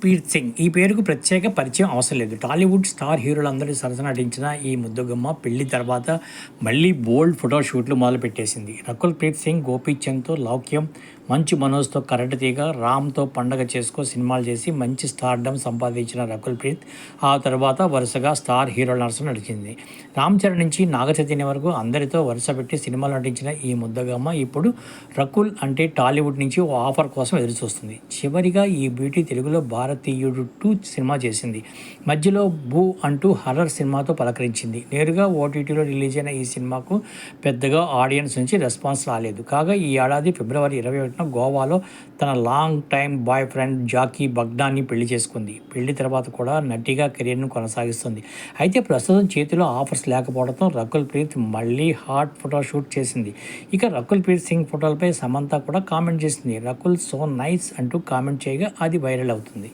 ప్రీత్ సింగ్ ఈ పేరుకు ప్రత్యేక పరిచయం అవసరం లేదు. టాలీవుడ్ స్టార్ హీరోలందరూ సరసన నటించిన ఈ ముద్దుగుమ్మ పెళ్లి తర్వాత మళ్ళీ బోల్డ్ ఫోటోషూట్లు మొదలుపెట్టేసింది. రకుల్ ప్రీత్ సింగ్ గోపీచంద్తో లౌక్యం, మంచు మనోజ్తో కరెంటు తీగ, రామ్తో పండగ చేసుకో సినిమాలు చేసి మంచి స్టార్డమ్ సంపాదించిన రకుల్ ప్రీత్ ఆ తర్వాత వరుసగా స్టార్ హీరోల నరసన నడిచింది. రామ్ చరణ్ నుంచి నాగ చైతన్య వరకు అందరితో వరుస పెట్టి సినిమాలు నటించిన ఈ ముద్దగమ్మ ఇప్పుడు రకుల్ అంటే టాలీవుడ్ నుంచి ఓ ఆఫర్ కోసం ఎదురుచూస్తుంది. చివరిగా ఈ బ్యూటీ తెలుగులో భారతీయుడు 2 సినిమా చేసింది. మధ్యలో బూ అంటూ హర్రర్ సినిమాతో పలకరించింది. నేరుగా ఓటీటీలో రిలీజ్ అయిన ఈ సినిమాకు పెద్దగా ఆడియన్స్ నుంచి రెస్పాన్స్ రాలేదు. కాగా ఈ ఏడాది ఫిబ్రవరి 21న గోవాలో తన long time boyfriend Jackky బగ్డాన్ని పెళ్లి చేసుకుంది. పెళ్లి తర్వాత కూడా నటిగా కెరీర్ను కొనసాగిస్తుంది. అయితే ప్రస్తుతం చేతిలో ఆఫర్స్ లేకపోవడంతో రకుల్ ప్రీత్ మళ్ళీ హాట్ ఫోటో షూట్ చేసింది. ఇక రకుల్ ప్రీత్ సింగ్ ఫోటోలపై సమంత కూడా కామెంట్ చేసింది. రకుల్ సో నైస్ అంటూ కామెంట్ చేయగా అది వైరల్ అవుతుంది.